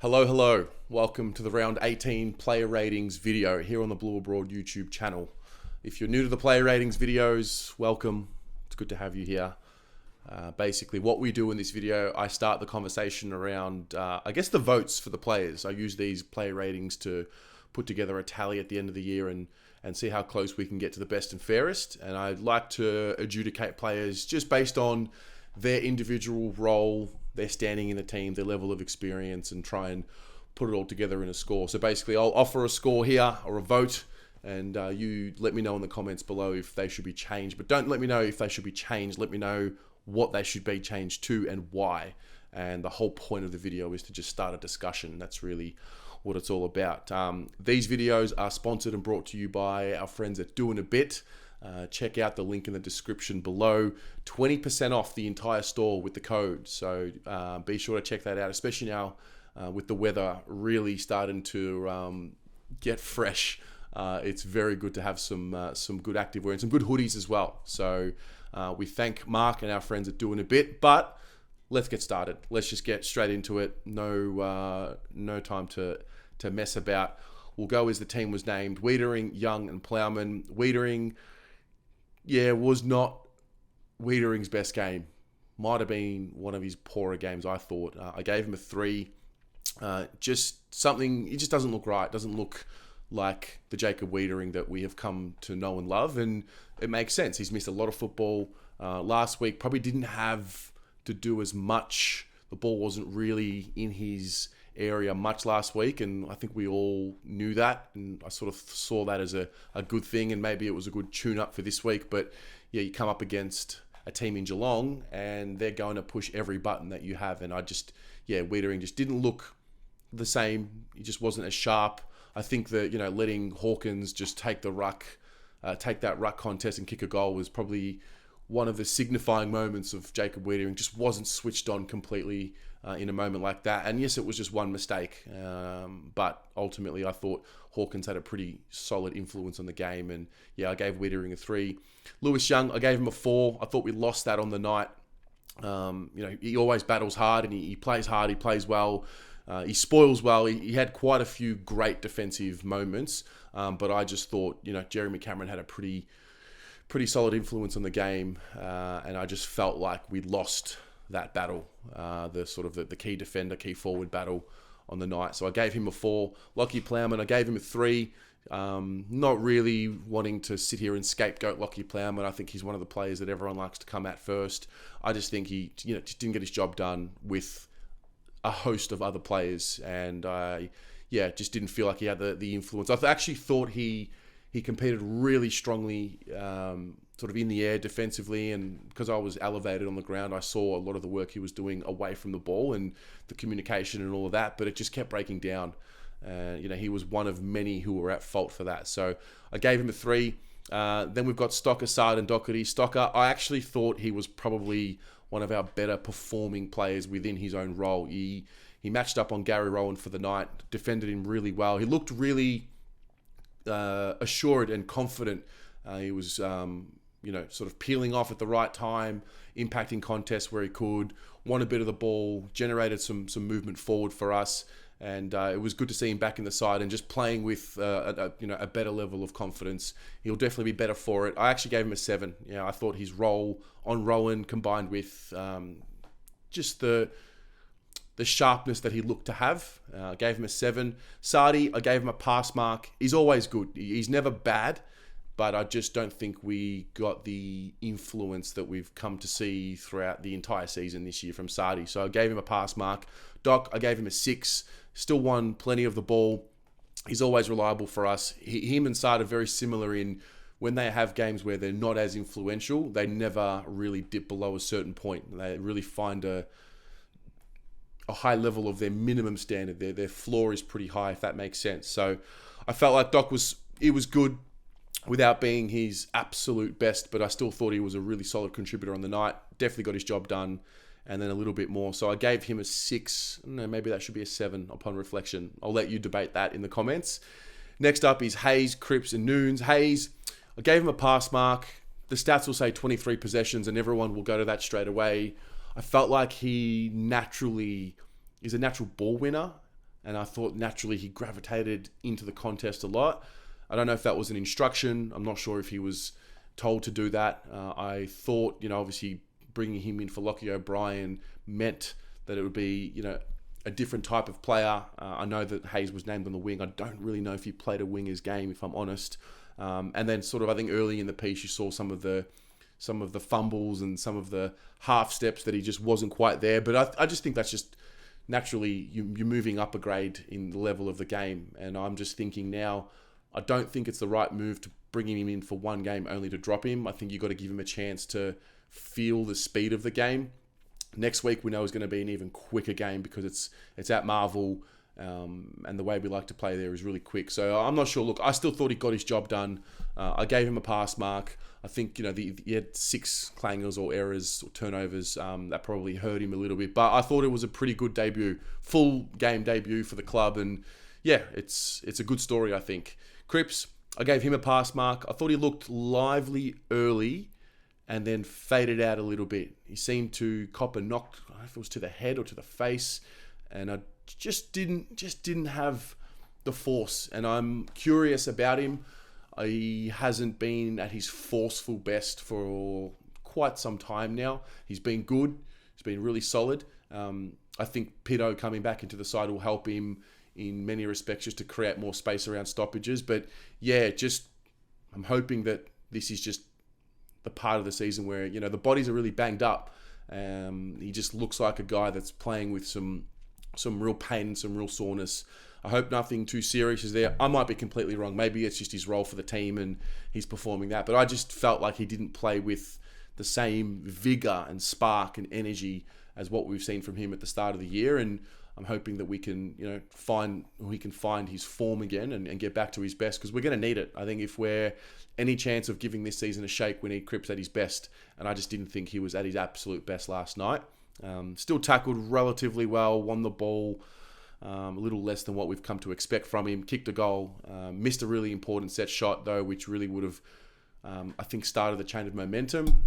Hello. Welcome to the round 18 player ratings video here on the Blue Abroad YouTube channel. If you're new to the player ratings videos, welcome. It's good to have you here. Basically, what we do in this video, I start the conversation around, the votes for the players. I use these player ratings to put together a tally at the end of the year and see how close we can get to the best and fairest. And I'd like to adjudicate players just based on their individual role, their standing in the team, their level of experience, and try and put it all together in a score. So basically, I'll offer a score here or a vote, and you let me know in the comments below if they should be changed. But don't let me know if they should be changed. Let me know what they should be changed to and why. And the whole point of the video is to just start a discussion. That's really what it's all about. These videos are sponsored and brought to you by our friends at Doing a Bit. Check out the link in the description below. 20% off the entire store with the code. So be sure to check that out, especially now with the weather really starting to get fresh. It's very good to have some good activewear and some good hoodies as well. So we thank Mark and our friends at Doing a Bit, but let's get started. Let's just get straight into it. No time to mess about. We'll go as the team was named: Wiedering, Young, and Plowman. Wiedering, was not Wiedering's best game. Might have been one of his poorer games, I thought. I gave him a 3. Just something, it just doesn't look right. Doesn't look like the Jacob Wiedering that we have come to know and love. And it makes sense. He's missed a lot of football. Last week probably didn't have to do as much. The ball wasn't really in his area much last week, and I think we all knew that, and I sort of saw that as a good thing, and maybe it was a good tune-up for this week. But you come up against a team in Geelong, and they're going to push every button that you have, and Wiedering just didn't look the same. He just wasn't as sharp. I think that, letting Hawkins just take that ruck contest and kick a goal was probably one of the signifying moments of Jacob Wiedering. Just wasn't switched on completely in a moment like that. And yes, it was just one mistake. But ultimately, I thought Hawkins had a pretty solid influence on the game. And I gave Wiedering a 3. Lewis Young, I gave him a 4. I thought we lost that on the night. He always battles hard and he plays hard. He plays well. He spoils well. He had quite a few great defensive moments. But I just thought, Jeremy Cameron had a pretty solid influence on the game, and I just felt like we lost that battle, the key defender, key forward battle on the night. So I gave him a 4. Lockie Plowman, I gave him a 3. Not really wanting to sit here and scapegoat Lockie Plowman. I think he's one of the players that everyone likes to come at first. I just think he, just didn't get his job done with a host of other players, and I, just didn't feel like he had the influence. I actually thought he competed really strongly, sort of in the air defensively, and because I was elevated on the ground, I saw a lot of the work he was doing away from the ball and the communication and all of that, but it just kept breaking down. He was one of many who were at fault for that. So I gave him a 3. Then we've got Stocker, Sard, and Doherty. Stocker, I actually thought he was probably one of our better performing players within his own role. He matched up on Gary Rowan for the night, defended him really well. He looked really assured and confident. He was, sort of peeling off at the right time, impacting contests where he could, won a bit of the ball, generated some movement forward for us, and it was good to see him back in the side and just playing with a better level of confidence. He'll definitely be better for it. I actually gave him a 7. I thought his role on Rowan combined with just the sharpness that he looked to have. I gave him a 7. Sardi, I gave him a pass mark. He's always good. He's never bad, but I just don't think we got the influence that we've come to see throughout the entire season this year from Sardi. So I gave him a pass mark. Doc, I gave him a 6. Still won plenty of the ball. He's always reliable for us. Him and Sardi are very similar in when they have games where they're not as influential, they never really dip below a certain point. They really find a high level of their minimum standard. Their floor is pretty high, if that makes sense. So I felt like Doc was good without being his absolute best, but I still thought he was a really solid contributor on the night. Definitely got his job done, and then a little bit more. So I gave him a 6. I don't know, maybe that should be a 7 upon reflection. I'll let you debate that in the comments. Next up is Hayes, Cripps, and Noons. Hayes, I gave him a pass mark. The stats will say 23 possessions, and everyone will go to that straight away. I felt like he naturally is a natural ball winner, and I thought naturally he gravitated into the contest a lot. I don't know if that was an instruction. I'm not sure if he was told to do that. I thought, obviously bringing him in for Lockie O'Brien meant that it would be, a different type of player. I know that Hayes was named on the wing. I don't really know if he played a winger's game, if I'm honest. And then sort of, I think early in the piece, you saw some of the fumbles and some of the half steps that he just wasn't quite there. But I just think that's just naturally you're moving up a grade in the level of the game. And I'm just thinking now, I don't think it's the right move to bringing him in for one game only to drop him. I think you've got to give him a chance to feel the speed of the game. Next week we know is going to be an even quicker game because it's at Marvel, and the way we like to play there is really quick. So I'm not sure. Look, I still thought he got his job done. I gave him a pass mark. I think he had 6 clangers or errors or turnovers that probably hurt him a little bit. But I thought it was a pretty good debut, full game debut for the club, and yeah, it's a good story. I think Cripps, I gave him a pass mark. I thought he looked lively early and then faded out a little bit. He seemed to cop a knock, I don't know if it was to the head or to the face, and I just didn't have the force. And I'm curious about him. He hasn't been at his forceful best for quite some time now. He's been good. He's been really solid. I think Pito coming back into the side will help him in many respects just to create more space around stoppages. But yeah, I'm hoping that this is just the part of the season where, the bodies are really banged up. He just looks like a guy that's playing with some real pain, some real soreness. I hope nothing too serious is there. I might be completely wrong. Maybe it's just his role for the team and he's performing that. But I just felt like he didn't play with the same vigor and spark and energy as what we've seen from him at the start of the year. And I'm hoping that we can, find his form again and get back to his best, because we're going to need it. I think if we're any chance of giving this season a shake, we need Cripps at his best. And I just didn't think he was at his absolute best last night. Still tackled relatively well, won the ball a little less than what we've come to expect from him. Kicked a goal, missed a really important set shot though, which really would have, I think, started the chain of momentum.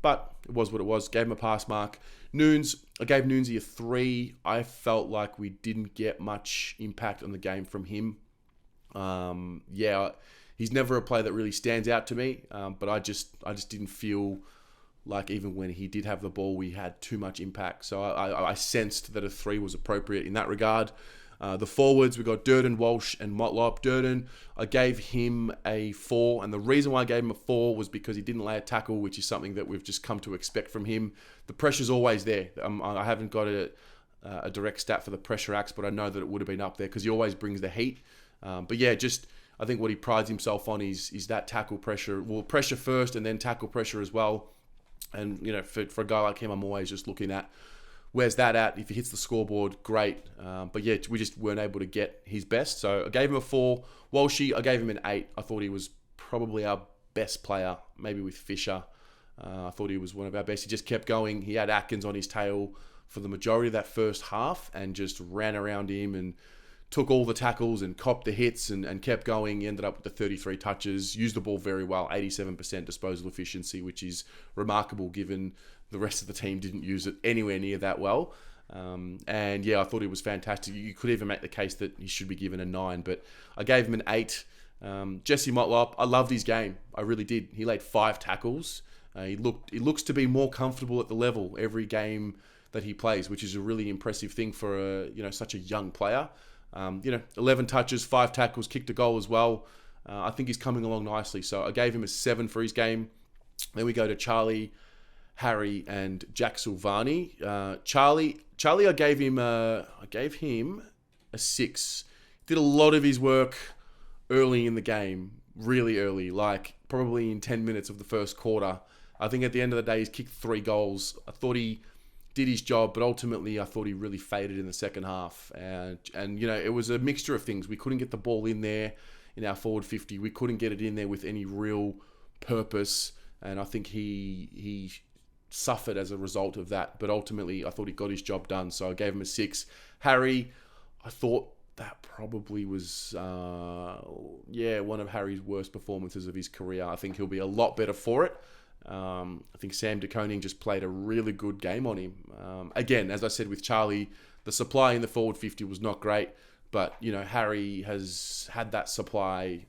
But it was what it was. Gave him a pass mark. I gave Noonsy a 3. I felt like we didn't get much impact on the game from him. He's never a player that really stands out to me. But I just didn't feel like even when he did have the ball, we had too much impact. So I sensed that a 3 was appropriate in that regard. The forwards, we got Durden, Walsh, and Motlop. Durden, I gave him a 4, and the reason why I gave him a 4 was because he didn't lay a tackle, which is something that we've just come to expect from him. The pressure's always there. I haven't got a direct stat for the pressure acts, but I know that it would have been up there because he always brings the heat. But yeah, I think what he prides himself on is that tackle pressure. Well, pressure first and then tackle pressure as well. And, for a guy like him, I'm always just looking at where's that at. If he hits the scoreboard, great. But yeah, we just weren't able to get his best. So I gave him a 4. Walshy, I gave him an 8. I thought he was probably our best player, maybe with Fisher. I thought he was one of our best. He just kept going. He had Atkins on his tail for the majority of that first half and just ran around him and took all the tackles and copped the hits and kept going. He ended up with the 33 touches, used the ball very well, 87% disposal efficiency, which is remarkable given the rest of the team didn't use it anywhere near that well. And yeah, I thought it was fantastic. You could even make the case that he should be given a 9, but I gave him an 8. Jesse Motlop, I loved his game. I really did. He laid 5 tackles. He looks to be more comfortable at the level every game that he plays, which is a really impressive thing for such a young player. 11 touches, 5 tackles, kicked a goal as well. I think he's coming along nicely. So I gave him a 7 for his game. Then we go to Charlie, Harry, and Jack Silvani. Charlie, I gave him a 6. Did a lot of his work early in the game, really early, like probably in 10 minutes of the first quarter. I think at the end of the day, he's kicked 3 goals. I thought he did his job, but ultimately I thought he really faded in the second half. And it was a mixture of things. We couldn't get the ball in there in our forward 50. We couldn't get it in there with any real purpose. And I think he suffered as a result of that. But ultimately, I thought he got his job done. So I gave him a 6. Harry, I thought that probably was, one of Harry's worst performances of his career. I think he'll be a lot better for it. I think Sam de Koning just played a really good game on him. Again, as I said with Charlie, the supply in the forward 50 was not great. But, Harry has had that supply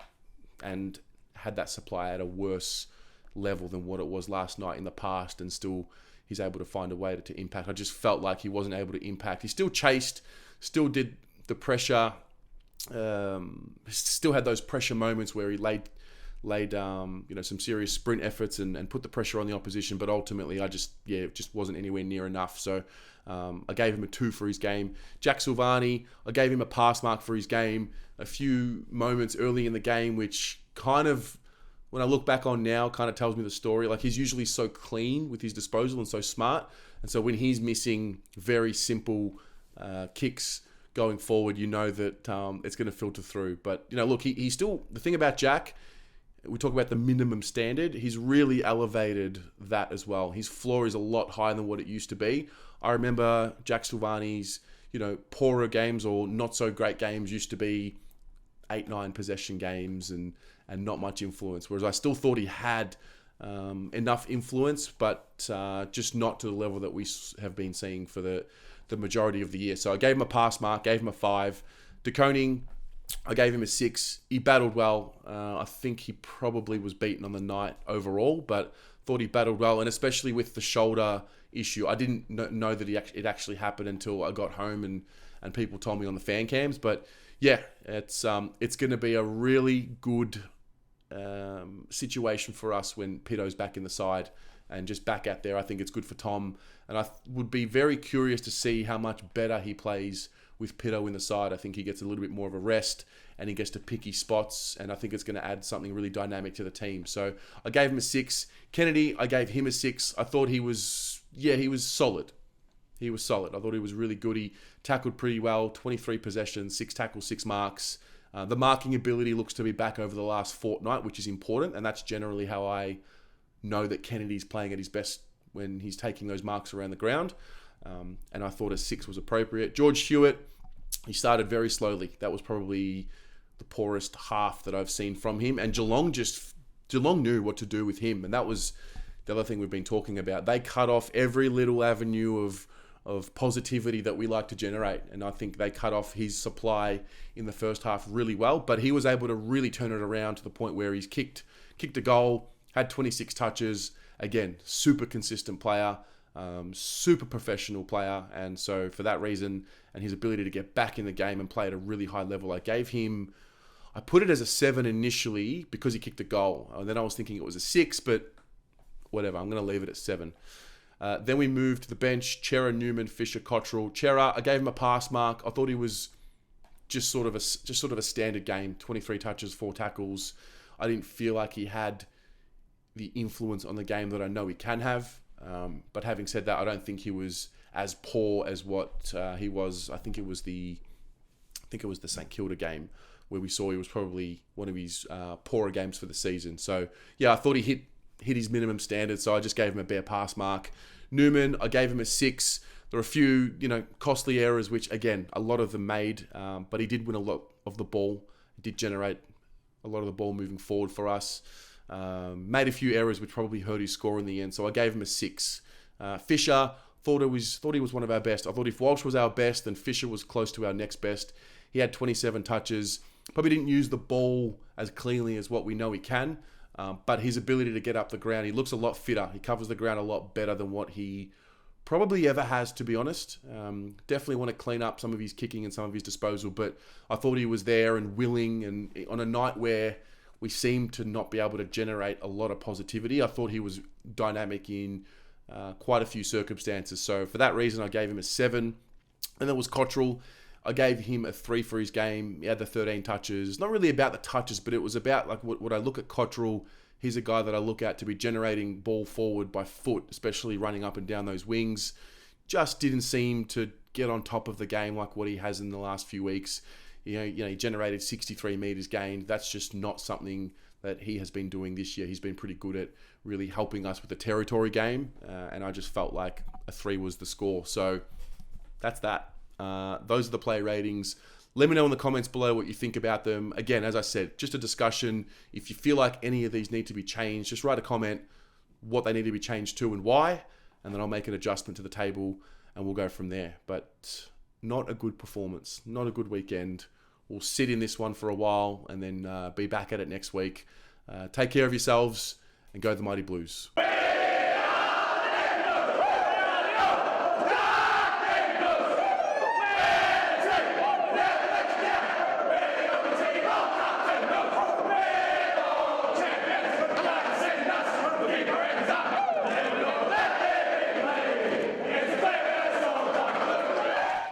and had that supply at a worse level than what it was last night in the past, and still he's able to find a way to impact. I just felt like he wasn't able to impact. He still chased, still did the pressure, still had those pressure moments where he laid some serious sprint efforts and put the pressure on the opposition, but ultimately it just wasn't anywhere near enough. So I gave him a 2 for his game. Jack Silvani, I gave him a pass mark for his game. A few moments early in the game, which kind of, when I look back on now, kind of tells me the story. Like, he's usually so clean with his disposal and so smart. And so when he's missing very simple kicks going forward, that it's going to filter through. But, look, he's still, the thing about Jack, we talk about the minimum standard, he's really elevated that as well. His floor is a lot higher than what it used to be. I remember Jack Silvani's, poorer games or not so great games used to be 8-9 possession games and not much influence. Whereas I still thought he had enough influence, but just not to the level that we have been seeing for the majority of the year. So I gave him a pass mark, gave him a 5. De Koning, I gave him a 6. He battled well. I think he probably was beaten on the night overall, but thought he battled well, and especially with the shoulder issue. I didn't know that it actually happened until I got home and people told me on the fan cams. But yeah, it's going to be a really good situation for us when Pito's back in the side and just back out there. I think it's good for Tom, and I would be very curious to see how much better he plays with Pito in the side. I think he gets a little bit more of a rest and he gets to pick his spots, and I think it's going to add something really dynamic to the team. So I gave him a 6. Kennedy, I gave him a 6. I thought he was solid. He was solid. I thought he was really good. He tackled pretty well, 23 possessions, 6 tackles, 6 marks. The marking ability looks to be back over the last fortnight, which is important, and that's generally how I know that Kennedy's playing at his best, when he's taking those marks around the ground. And I thought a 6 was appropriate. George Hewitt, he started very slowly. That was probably the poorest half that I've seen from him. And Geelong knew what to do with him. And that was the other thing we've been talking about. They cut off every little avenue of positivity that we like to generate. And I think they cut off his supply in the first half really well. But he was able to really turn it around to the point where he's kicked a goal, had 26 touches. Again, super consistent player. Super professional player, and so for that reason and his ability to get back in the game and play at a really high level, I put it as a 7 initially because he kicked a goal, and then I was thinking it was a 6, but whatever, I'm going to leave it at 7. Then we moved to the bench. Chera, Newman, Fisher, Cottrell. Chera, I gave him a pass mark. I thought he was just sort of a standard game, 23 touches, 4 tackles. I didn't feel like he had the influence on the game that I know he can have. But having said that, I don't think he was as poor as what he was. I think it was the St Kilda game where we saw he was probably one of his poorer games for the season. So yeah, I thought he hit his minimum standard. So I just gave him a bare pass mark. Newman, I gave him a 6. There were a few costly errors, which again a lot of them made, but he did win a lot of the ball. He did generate a lot of the ball moving forward for us. Made a few errors which probably hurt his score in the end, so I gave him a 6. Fisher, thought he was one of our best. I thought if Walsh was our best, then Fisher was close to our next best. He had 27 touches. Probably didn't use the ball as cleanly as what we know he can, but his ability to get up the ground, he looks a lot fitter. He covers the ground a lot better than what he probably ever has, to be honest. Definitely want to clean up some of his kicking and some of his disposal, but I thought he was there and willing, and on a night where we seemed to not be able to generate a lot of positivity, I thought he was dynamic in quite a few circumstances. So for that reason, I gave him a 7. And there was Cottrell. I gave him a 3 for his game. He had the 13 touches. Not really about the touches, but it was about like what I look at Cottrell. He's a guy that I look at to be generating ball forward by foot, especially running up and down those wings. Just didn't seem to get on top of the game like what he has in the last few weeks. He generated 63 metres gained. That's just not something that he has been doing this year. He's been pretty good at really helping us with the territory game, and I just felt like a 3 was the score. So that's that. Those are the play ratings. Let me know in the comments below what you think about them. Again, as I said, just a discussion. If you feel like any of these need to be changed, just write a comment what they need to be changed to and why, and then I'll make an adjustment to the table and we'll go from there. But not a good performance, not a good weekend. we'll sit in this one for a while and then be back at it next week. Take care of yourselves and go the Mighty Blues.